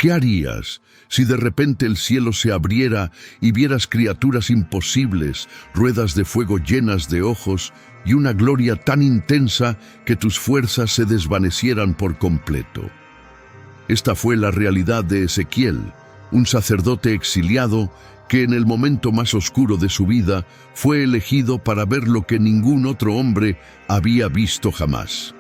¿Qué harías si de repente el cielo se abriera y vieras criaturas imposibles, ruedas de fuego llenas de ojos y una gloria tan intensa que tus fuerzas se desvanecieran por completo? Esta fue la realidad de Ezequiel, un sacerdote exiliado que en el momento más oscuro de su vida fue elegido para ver lo que ningún otro hombre había visto jamás.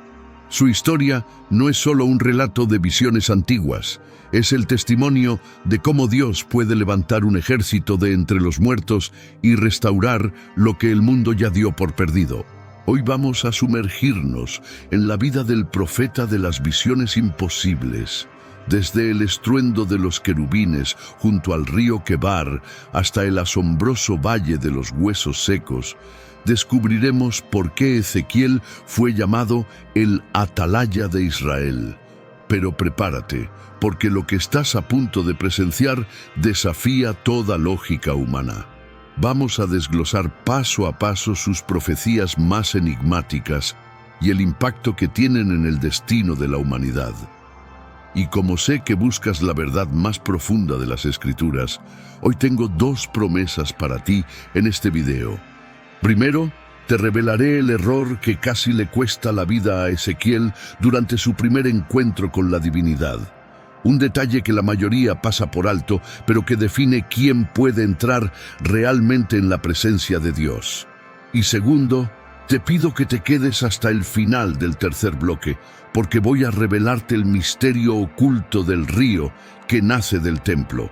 Su historia no es solo un relato de visiones antiguas, es el testimonio de cómo Dios puede levantar un ejército de entre los muertos y restaurar lo que el mundo ya dio por perdido. Hoy vamos a sumergirnos en la vida del profeta de las visiones imposibles, desde el estruendo de los querubines junto al río Quebar hasta el asombroso valle de los huesos secos. Descubriremos por qué Ezequiel fue llamado el Atalaya de Israel. Pero prepárate, porque lo que estás a punto de presenciar desafía toda lógica humana. Vamos a desglosar paso a paso sus profecías más enigmáticas y el impacto que tienen en el destino de la humanidad. Y como sé que buscas la verdad más profunda de las Escrituras, hoy tengo dos promesas para ti en este video. Primero, te revelaré el error que casi le cuesta la vida a Ezequiel durante su primer encuentro con la divinidad. Un detalle que la mayoría pasa por alto, pero que define quién puede entrar realmente en la presencia de Dios. Y segundo, te pido que te quedes hasta el final del tercer bloque, porque voy a revelarte el misterio oculto del río que nace del templo.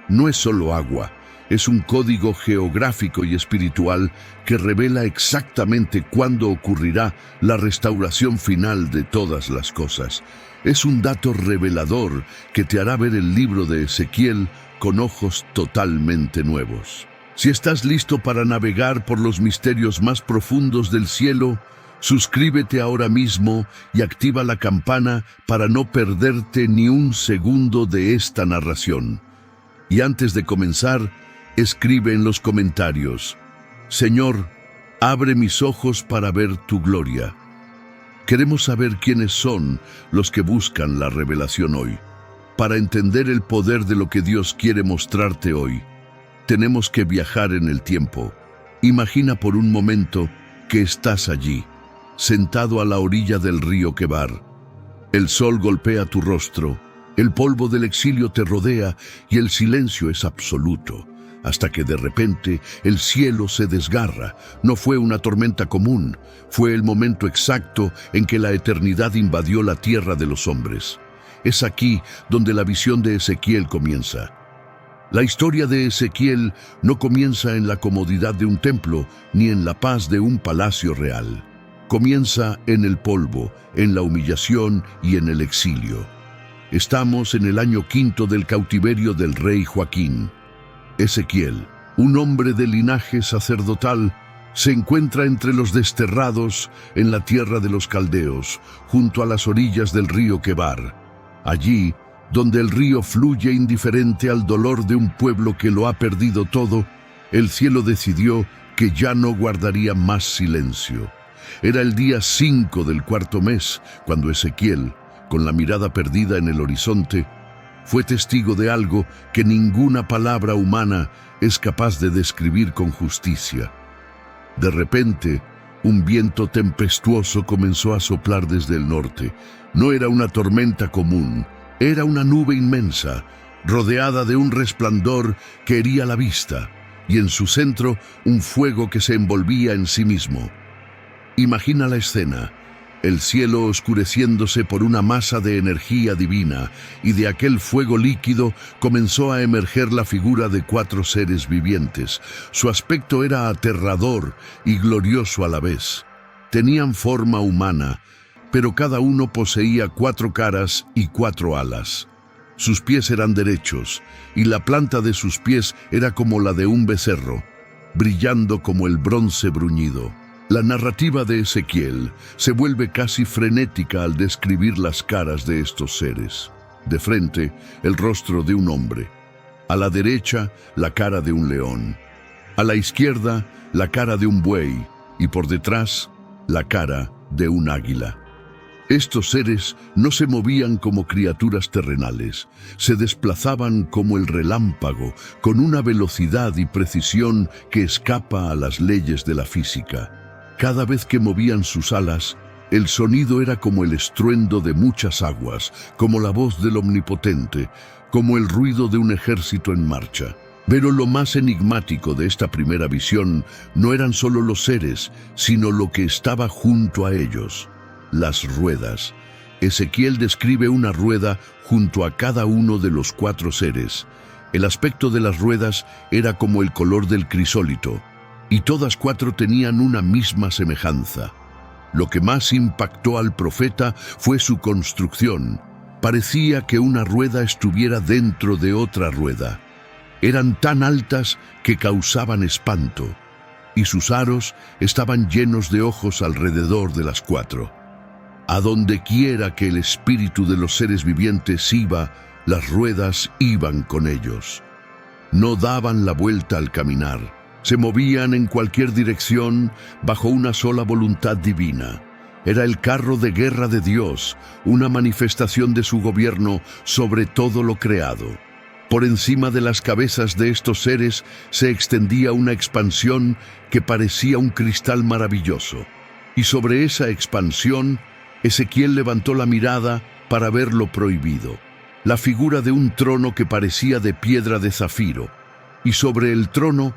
No es solo agua, es un código geográfico y espiritual que revela exactamente cuándo ocurrirá la restauración final de todas las cosas. Es un dato revelador que te hará ver el libro de Ezequiel con ojos totalmente nuevos. Si estás listo para navegar por los misterios más profundos del cielo, suscríbete ahora mismo y activa la campana para no perderte ni un segundo de esta narración. Y antes de comenzar, escribe en los comentarios: Señor, abre mis ojos para ver tu gloria. Queremos saber quiénes son los que buscan la revelación hoy. Para entender el poder de lo que Dios quiere mostrarte hoy, tenemos que viajar en el tiempo. Imagina por un momento que estás allí, sentado a la orilla del río Quebar. El sol golpea tu rostro, el polvo del exilio te rodea y el silencio es absoluto, hasta que de repente el cielo se desgarra. No fue una tormenta común, fue el momento exacto en que la eternidad invadió la tierra de los hombres. Es aquí donde la visión de Ezequiel comienza. La historia de Ezequiel no comienza en la comodidad de un templo ni en la paz de un palacio real. Comienza en el polvo, en la humillación y en el exilio. Estamos en el año 5 del cautiverio del rey Joaquín. Ezequiel, un hombre de linaje sacerdotal, se encuentra entre los desterrados en la tierra de los caldeos, junto a las orillas del río Quebar. Allí, donde el río fluye indiferente al dolor de un pueblo que lo ha perdido todo, el cielo decidió que ya no guardaría más silencio. Era el día 5 del cuarto mes, cuando Ezequiel, con la mirada perdida en el horizonte, fue testigo de algo que ninguna palabra humana es capaz de describir con justicia. De repente, un viento tempestuoso comenzó a soplar desde el norte. No era una tormenta común, era una nube inmensa, rodeada de un resplandor que hería la vista, y en su centro un fuego que se envolvía en sí mismo. Imagina la escena: el cielo oscureciéndose por una masa de energía divina, y de aquel fuego líquido comenzó a emerger la figura de 4 seres vivientes. Su aspecto era aterrador y glorioso a la vez. Tenían forma humana, pero cada uno poseía 4 caras y 4 alas. Sus pies eran derechos, y la planta de sus pies era como la de un becerro, brillando como el bronce bruñido. La narrativa de Ezequiel se vuelve casi frenética al describir las caras de estos seres. De frente, el rostro de un hombre. A la derecha, la cara de un león. A la izquierda, la cara de un buey. Y por detrás, la cara de un águila. Estos seres no se movían como criaturas terrenales, se desplazaban como el relámpago, con una velocidad y precisión que escapa a las leyes de la física. Cada vez que movían sus alas, el sonido era como el estruendo de muchas aguas, como la voz del Omnipotente, como el ruido de un ejército en marcha. Pero lo más enigmático de esta primera visión no eran solo los seres, sino lo que estaba junto a ellos: las ruedas. Ezequiel describe una rueda junto a cada uno de los 4 seres. El aspecto de las ruedas era como el color del crisólito, y todas 4 tenían una misma semejanza. Lo que más impactó al profeta fue su construcción. Parecía que una rueda estuviera dentro de otra rueda. Eran tan altas que causaban espanto, y sus aros estaban llenos de ojos alrededor de las 4. A donde quiera que el espíritu de los seres vivientes iba, las ruedas iban con ellos. No daban la vuelta al caminar, se movían en cualquier dirección bajo una sola voluntad divina. Era el carro de guerra de Dios, una manifestación de su gobierno sobre todo lo creado. Por encima de las cabezas de estos seres se extendía una expansión que parecía un cristal maravilloso. Y sobre esa expansión, Ezequiel levantó la mirada para ver lo prohibido: la figura de un trono que parecía de piedra de zafiro, y sobre el trono,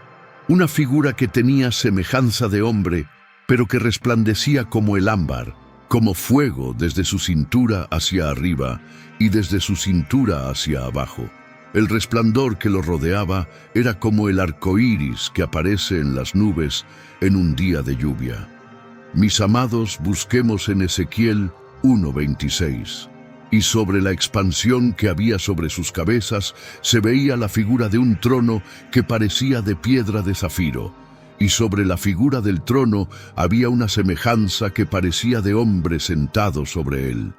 una figura que tenía semejanza de hombre, pero que resplandecía como el ámbar, como fuego desde su cintura hacia arriba y desde su cintura hacia abajo. El resplandor que lo rodeaba era como el arco iris que aparece en las nubes en un día de lluvia. Mis amados, busquemos en Ezequiel 1:26. Y sobre la expansión que había sobre sus cabezas se veía la figura de un trono que parecía de piedra de zafiro, y sobre la figura del trono había una semejanza que parecía de hombre sentado sobre él.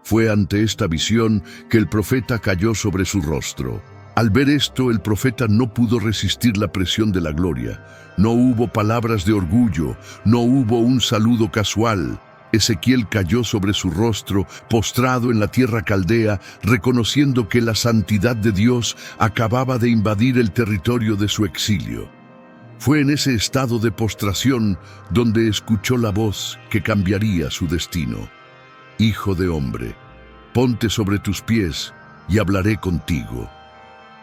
Fue ante esta visión que el profeta cayó sobre su rostro. Al ver esto, el profeta no pudo resistir la presión de la gloria. No hubo palabras de orgullo, no hubo un saludo casual. Ezequiel cayó sobre su rostro, postrado en la tierra caldea, reconociendo que la santidad de Dios acababa de invadir el territorio de su exilio. Fue en ese estado de postración donde escuchó la voz que cambiaría su destino. Hijo de hombre, ponte sobre tus pies y hablaré contigo.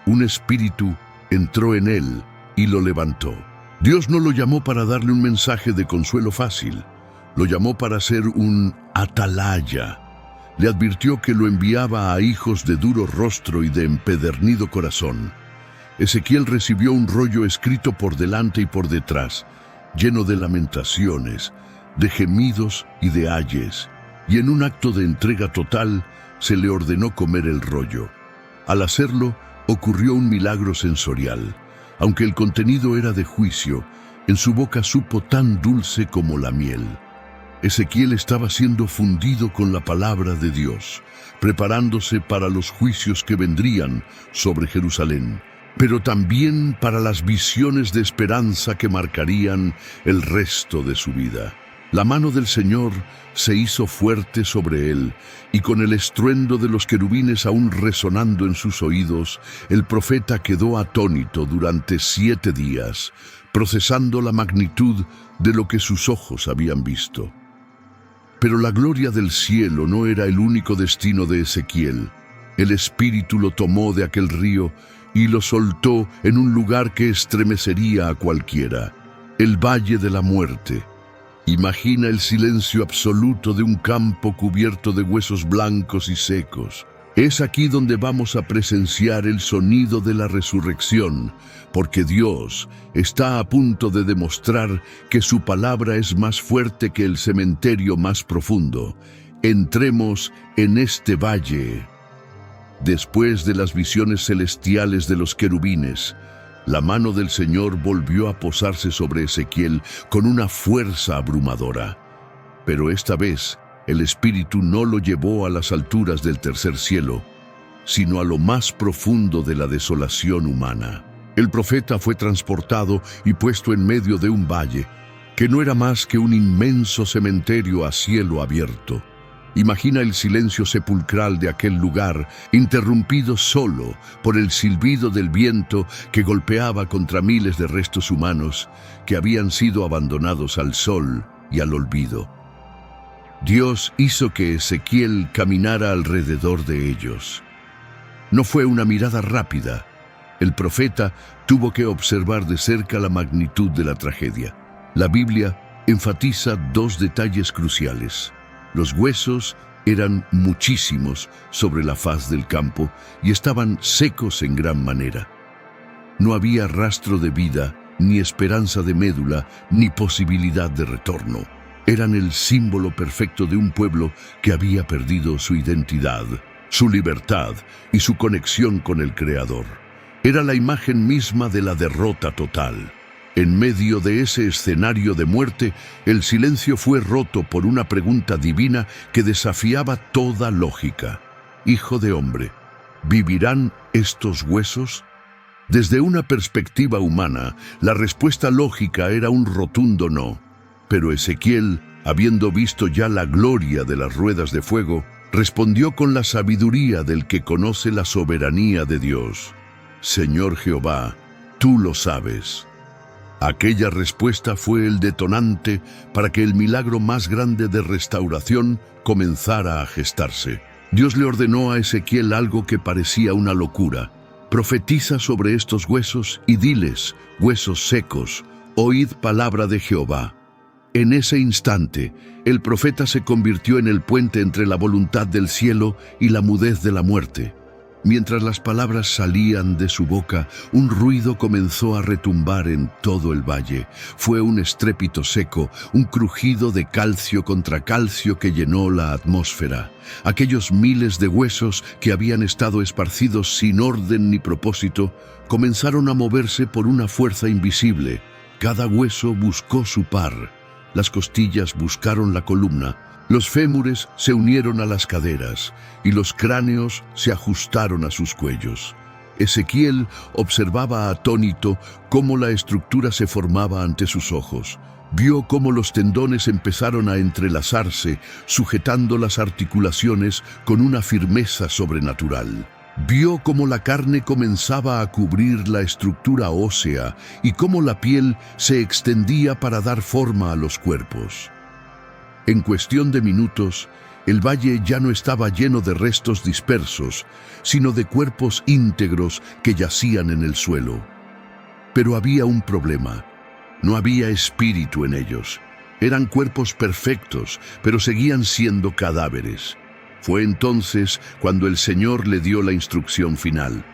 Un espíritu entró en él y lo levantó. Dios no lo llamó para darle un mensaje de consuelo fácil. Lo llamó para ser un atalaya. Le advirtió que lo enviaba a hijos de duro rostro y de empedernido corazón. Ezequiel recibió un rollo escrito por delante y por detrás, lleno de lamentaciones, de gemidos y de ayes, y en un acto de entrega total se le ordenó comer el rollo. Al hacerlo, ocurrió un milagro sensorial. Aunque el contenido era de juicio, en su boca supo tan dulce como la miel. Ezequiel estaba siendo fundido con la palabra de Dios, preparándose para los juicios que vendrían sobre Jerusalén, pero también para las visiones de esperanza que marcarían el resto de su vida. La mano del Señor se hizo fuerte sobre él, y con el estruendo de los querubines aún resonando en sus oídos, el profeta quedó atónito durante 7 días, procesando la magnitud de lo que sus ojos habían visto. Pero la gloria del cielo no era el único destino de Ezequiel. El Espíritu lo tomó de aquel río y lo soltó en un lugar que estremecería a cualquiera: el Valle de la Muerte. Imagina el silencio absoluto de un campo cubierto de huesos blancos y secos. Es aquí donde vamos a presenciar el sonido de la resurrección, porque Dios está a punto de demostrar que su palabra es más fuerte que el cementerio más profundo. Entremos en este valle. Después de las visiones celestiales de los querubines, la mano del Señor volvió a posarse sobre Ezequiel con una fuerza abrumadora. Pero esta vez, el Espíritu no lo llevó a las alturas del tercer cielo, sino a lo más profundo de la desolación humana. El profeta fue transportado y puesto en medio de un valle, que no era más que un inmenso cementerio a cielo abierto. Imagina el silencio sepulcral de aquel lugar, interrumpido solo por el silbido del viento que golpeaba contra miles de restos humanos que habían sido abandonados al sol y al olvido. Dios hizo que Ezequiel caminara alrededor de ellos. No fue una mirada rápida. El profeta tuvo que observar de cerca la magnitud de la tragedia. La Biblia enfatiza dos detalles cruciales. Los huesos eran muchísimos sobre la faz del campo y estaban secos en gran manera. No había rastro de vida, ni esperanza de médula, ni posibilidad de retorno. Eran el símbolo perfecto de un pueblo que había perdido su identidad, su libertad y su conexión con el Creador. Era la imagen misma de la derrota total. En medio de ese escenario de muerte, el silencio fue roto por una pregunta divina que desafiaba toda lógica. Hijo de hombre, ¿vivirán estos huesos? Desde una perspectiva humana, la respuesta lógica era un rotundo no. Pero Ezequiel, habiendo visto ya la gloria de las ruedas de fuego, respondió con la sabiduría del que conoce la soberanía de Dios. Señor Jehová, tú lo sabes. Aquella respuesta fue el detonante para que el milagro más grande de restauración comenzara a gestarse. Dios le ordenó a Ezequiel algo que parecía una locura. Profetiza sobre estos huesos y diles, huesos secos, oíd palabra de Jehová. En ese instante, el profeta se convirtió en el puente entre la voluntad del cielo y la mudez de la muerte. Mientras las palabras salían de su boca, un ruido comenzó a retumbar en todo el valle. Fue un estrépito seco, un crujido de calcio contra calcio que llenó la atmósfera. Aquellos miles de huesos que habían estado esparcidos sin orden ni propósito, comenzaron a moverse por una fuerza invisible. Cada hueso buscó su par. Las costillas buscaron la columna, los fémures se unieron a las caderas y los cráneos se ajustaron a sus cuellos. Ezequiel observaba atónito cómo la estructura se formaba ante sus ojos. Vio cómo los tendones empezaron a entrelazarse, sujetando las articulaciones con una firmeza sobrenatural. Vio cómo la carne comenzaba a cubrir la estructura ósea y cómo la piel se extendía para dar forma a los cuerpos. En cuestión de minutos, el valle ya no estaba lleno de restos dispersos, sino de cuerpos íntegros que yacían en el suelo. Pero había un problema. No había espíritu en ellos. Eran cuerpos perfectos, pero seguían siendo cadáveres. Fue entonces cuando el Señor le dio la instrucción final.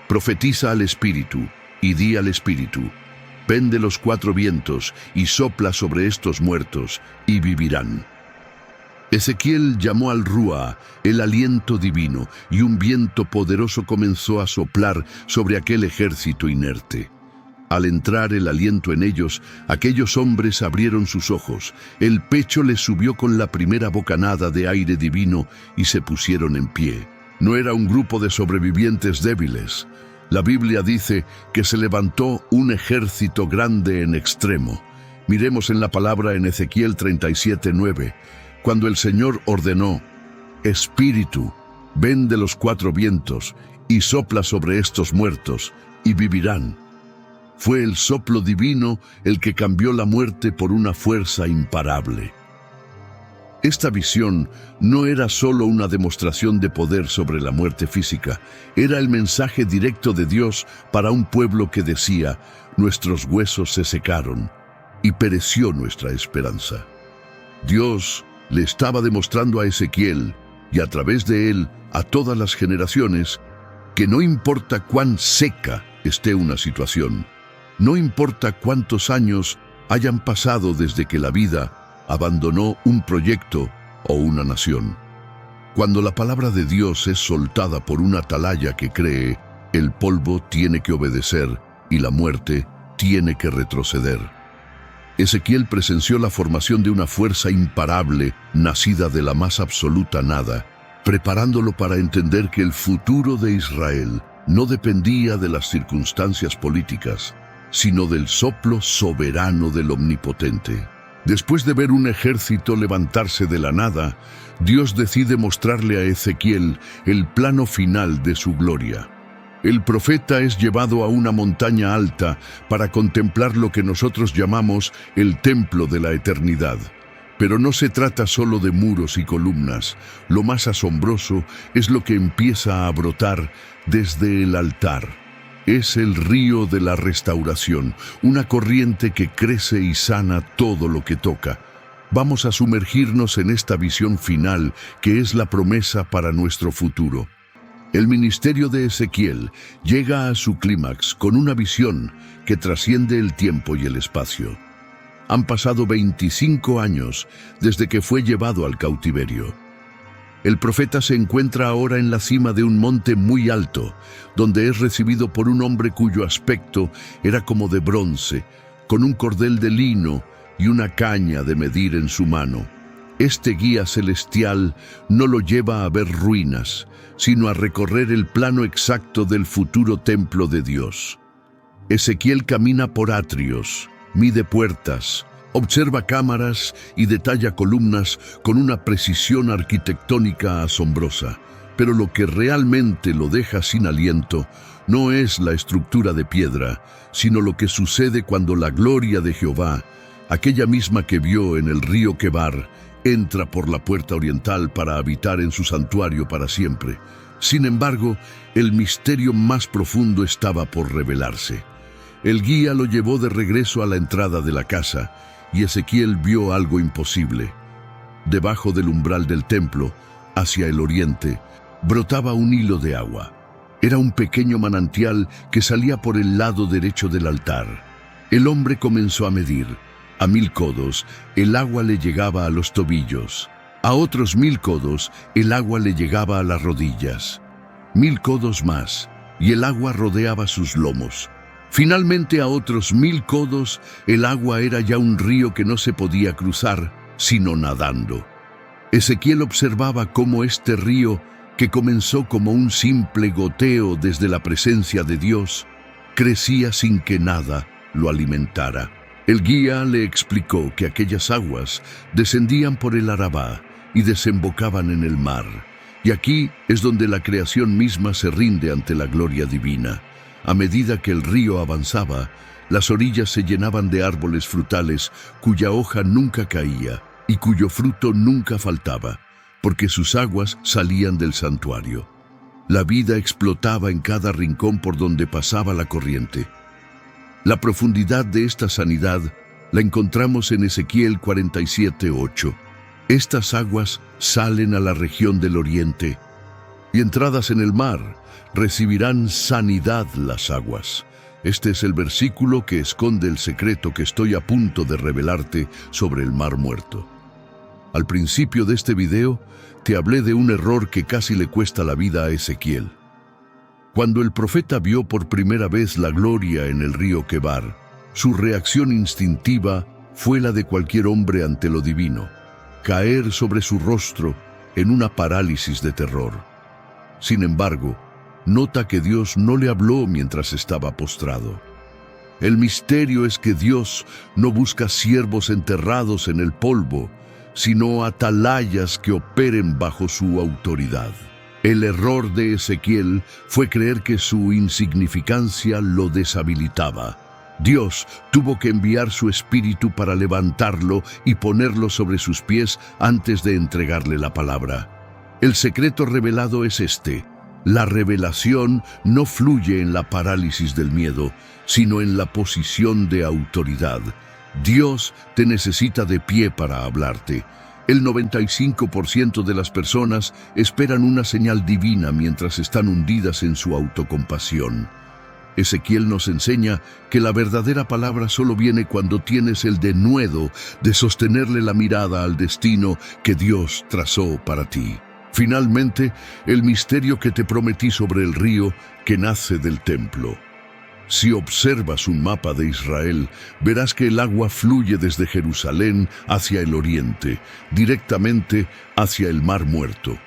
Profetiza al Espíritu y di al Espíritu, ven de los cuatro vientos y sopla sobre estos muertos y vivirán. Ezequiel llamó al Rúa, el aliento divino, y un viento poderoso comenzó a soplar sobre aquel ejército inerte. Al entrar el aliento en ellos, aquellos hombres abrieron sus ojos, el pecho les subió con la primera bocanada de aire divino y se pusieron en pie. No era un grupo de sobrevivientes débiles. La Biblia dice que se levantó un ejército grande en extremo. Miremos en la palabra en Ezequiel 37:9, cuando el Señor ordenó, Espíritu, ven de los cuatro vientos y sopla sobre estos muertos y vivirán. Fue el soplo divino el que cambió la muerte por una fuerza imparable. Esta visión no era solo una demostración de poder sobre la muerte física, era el mensaje directo de Dios para un pueblo que decía, nuestros huesos se secaron y pereció nuestra esperanza. Dios le estaba demostrando a Ezequiel, y a través de él a todas las generaciones, que no importa cuán seca esté una situación, no importa cuántos años hayan pasado desde que la vida abandonó un proyecto o una nación. Cuando la palabra de Dios es soltada por una atalaya que cree, el polvo tiene que obedecer y la muerte tiene que retroceder. Ezequiel presenció la formación de una fuerza imparable, nacida de la más absoluta nada, preparándolo para entender que el futuro de Israel no dependía de las circunstancias políticas, sino del soplo soberano del Omnipotente. Después de ver un ejército levantarse de la nada, Dios decide mostrarle a Ezequiel el plano final de su gloria. El profeta es llevado a una montaña alta para contemplar lo que nosotros llamamos el templo de la eternidad. Pero no se trata solo de muros y columnas. Lo más asombroso es lo que empieza a brotar desde el altar. Es el río de la restauración, una corriente que crece y sana todo lo que toca. Vamos a sumergirnos en esta visión final que es la promesa para nuestro futuro. El ministerio de Ezequiel llega a su clímax con una visión que trasciende el tiempo y el espacio. Han pasado 25 años desde que fue llevado al cautiverio. El profeta se encuentra ahora en la cima de un monte muy alto, donde es recibido por un hombre cuyo aspecto era como de bronce, con un cordel de lino y una caña de medir en su mano. Este guía celestial no lo lleva a ver ruinas, sino a recorrer el plano exacto del futuro templo de Dios. Ezequiel camina por atrios, mide puertas, observa cámaras y detalla columnas con una precisión arquitectónica asombrosa. Pero lo que realmente lo deja sin aliento no es la estructura de piedra, sino lo que sucede cuando la gloria de Jehová, aquella misma que vio en el río Quebar, entra por la puerta oriental para habitar en su santuario para siempre. Sin embargo, el misterio más profundo estaba por revelarse. El guía lo llevó de regreso a la entrada de la casa, y Ezequiel vio algo imposible. Debajo del umbral del templo, hacia el oriente, brotaba un hilo de agua. Era un pequeño manantial que salía por el lado derecho del altar. El hombre comenzó a medir. A 1000 codos, el agua le llegaba a los tobillos. A otros 1000 codos, el agua le llegaba a las rodillas. 1000 codos más, y el agua rodeaba sus lomos. Finalmente, a otros 1000 codos, el agua era ya un río que no se podía cruzar, sino nadando. Ezequiel observaba cómo este río, que comenzó como un simple goteo desde la presencia de Dios, crecía sin que nada lo alimentara. El guía le explicó que aquellas aguas descendían por el Arabá y desembocaban en el mar. Y aquí es donde la creación misma se rinde ante la gloria divina. A medida que el río avanzaba, las orillas se llenaban de árboles frutales cuya hoja nunca caía y cuyo fruto nunca faltaba, porque sus aguas salían del santuario. La vida explotaba en cada rincón por donde pasaba la corriente. La profundidad de esta sanidad la encontramos en Ezequiel 47:8. Estas aguas salen a la región del oriente, y entradas en el mar, recibirán sanidad las aguas. Este es el versículo que esconde el secreto que estoy a punto de revelarte sobre el Mar Muerto. Al principio de este video, te hablé de un error que casi le cuesta la vida a Ezequiel. Cuando el profeta vio por primera vez la gloria en el río Quebar, su reacción instintiva fue la de cualquier hombre ante lo divino, caer sobre su rostro en una parálisis de terror. Sin embargo, nota que Dios no le habló mientras estaba postrado. El misterio es que Dios no busca siervos enterrados en el polvo, sino atalayas que operen bajo su autoridad. El error de Ezequiel fue creer que su insignificancia lo deshabilitaba. Dios tuvo que enviar su espíritu para levantarlo y ponerlo sobre sus pies antes de entregarle la palabra. El secreto revelado es este: la revelación no fluye en la parálisis del miedo, sino en la posición de autoridad. Dios te necesita de pie para hablarte. El 95% de las personas esperan una señal divina mientras están hundidas en su autocompasión. Ezequiel nos enseña que la verdadera palabra solo viene cuando tienes el denuedo de sostenerle la mirada al destino que Dios trazó para ti. Finalmente, el misterio que te prometí sobre el río que nace del templo. Si observas un mapa de Israel, verás que el agua fluye desde Jerusalén hacia el oriente, directamente hacia el Mar Muerto.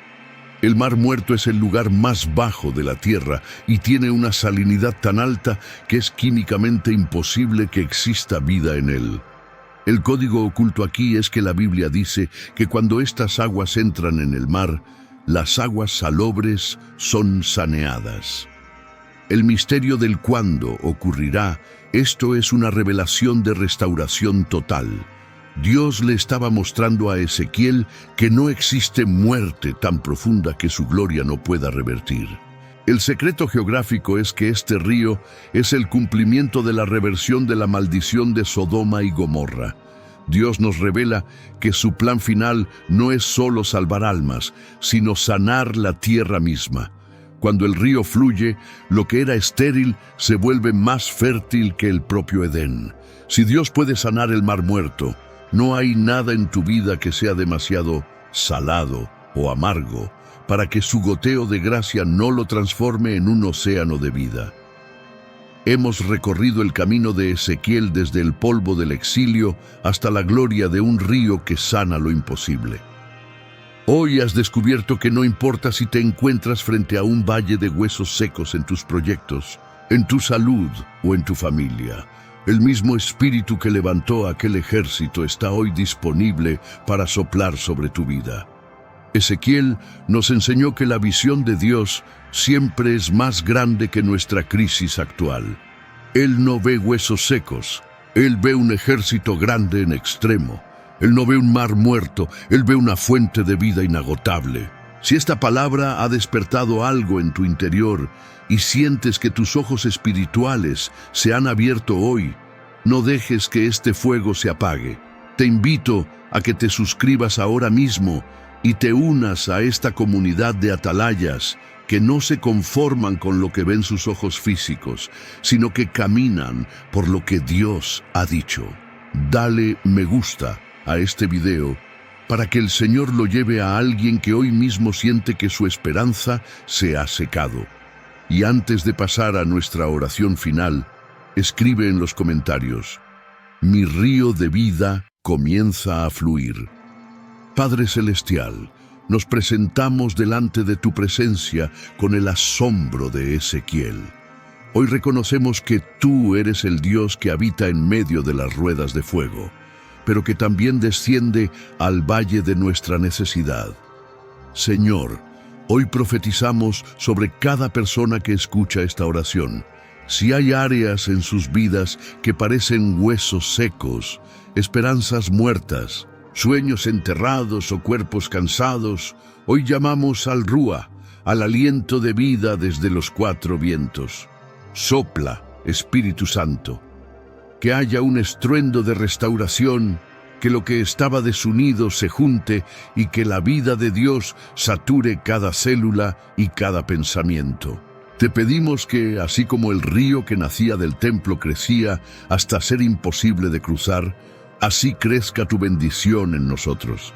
El Mar Muerto es el lugar más bajo de la tierra y tiene una salinidad tan alta que es químicamente imposible que exista vida en él. El código oculto aquí es que la Biblia dice que cuando estas aguas entran en el mar, las aguas salobres son saneadas. El misterio del cuándo ocurrirá, esto es una revelación de restauración total. Dios le estaba mostrando a Ezequiel que no existe muerte tan profunda que su gloria no pueda revertir. El secreto geográfico es que este río es el cumplimiento de la reversión de la maldición de Sodoma y Gomorra. Dios nos revela que su plan final no es solo salvar almas, sino sanar la tierra misma. Cuando el río fluye, lo que era estéril se vuelve más fértil que el propio Edén. Si Dios puede sanar el mar muerto, no hay nada en tu vida que sea demasiado salado o amargo para que su goteo de gracia no lo transforme en un océano de vida. Hemos recorrido el camino de Ezequiel desde el polvo del exilio hasta la gloria de un río que sana lo imposible. Hoy has descubierto que no importa si te encuentras frente a un valle de huesos secos en tus proyectos, en tu salud o en tu familia. El mismo espíritu que levantó aquel ejército está hoy disponible para soplar sobre tu vida. Ezequiel nos enseñó que la visión de Dios siempre es más grande que nuestra crisis actual. Él no ve huesos secos, Él ve un ejército grande en extremo. Él no ve un mar muerto, Él ve una fuente de vida inagotable. Si esta palabra ha despertado algo en tu interior y sientes que tus ojos espirituales se han abierto hoy, no dejes que este fuego se apague. Te invito a que te suscribas ahora mismo y te unas a esta comunidad de atalayas que no se conforman con lo que ven sus ojos físicos, sino que caminan por lo que Dios ha dicho. Dale me gusta a este video para que el Señor lo lleve a alguien que hoy mismo siente que su esperanza se ha secado. Y antes de pasar a nuestra oración final, escribe en los comentarios: mi río de vida comienza a fluir. Padre Celestial, nos presentamos delante de tu presencia con el asombro de Ezequiel. Hoy reconocemos que tú eres el Dios que habita en medio de las ruedas de fuego, pero que también desciende al valle de nuestra necesidad. Señor, hoy profetizamos sobre cada persona que escucha esta oración. Si hay áreas en sus vidas que parecen huesos secos, esperanzas muertas, sueños enterrados o cuerpos cansados, hoy llamamos al Rúa, al aliento de vida desde los cuatro vientos. Sopla, Espíritu Santo, que haya un estruendo de restauración, que lo que estaba desunido se junte y que la vida de Dios sature cada célula y cada pensamiento. Te pedimos que, así como el río que nacía del templo crecía hasta ser imposible de cruzar, así crezca tu bendición en nosotros.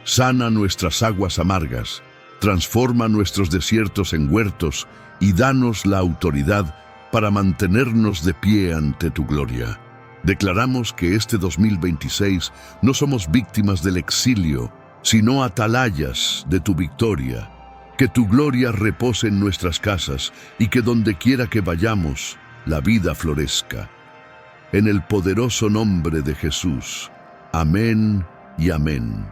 Sana nuestras aguas amargas, transforma nuestros desiertos en huertos y danos la autoridad para mantenernos de pie ante tu gloria. Declaramos que este 2026 no somos víctimas del exilio, sino atalayas de tu victoria. Que tu gloria repose en nuestras casas y que donde quiera que vayamos, la vida florezca. En el poderoso nombre de Jesús. Amén y amén.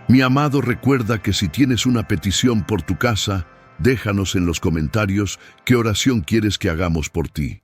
Mi amado, recuerda que si tienes una petición por tu casa, déjanos en los comentarios qué oración quieres que hagamos por ti.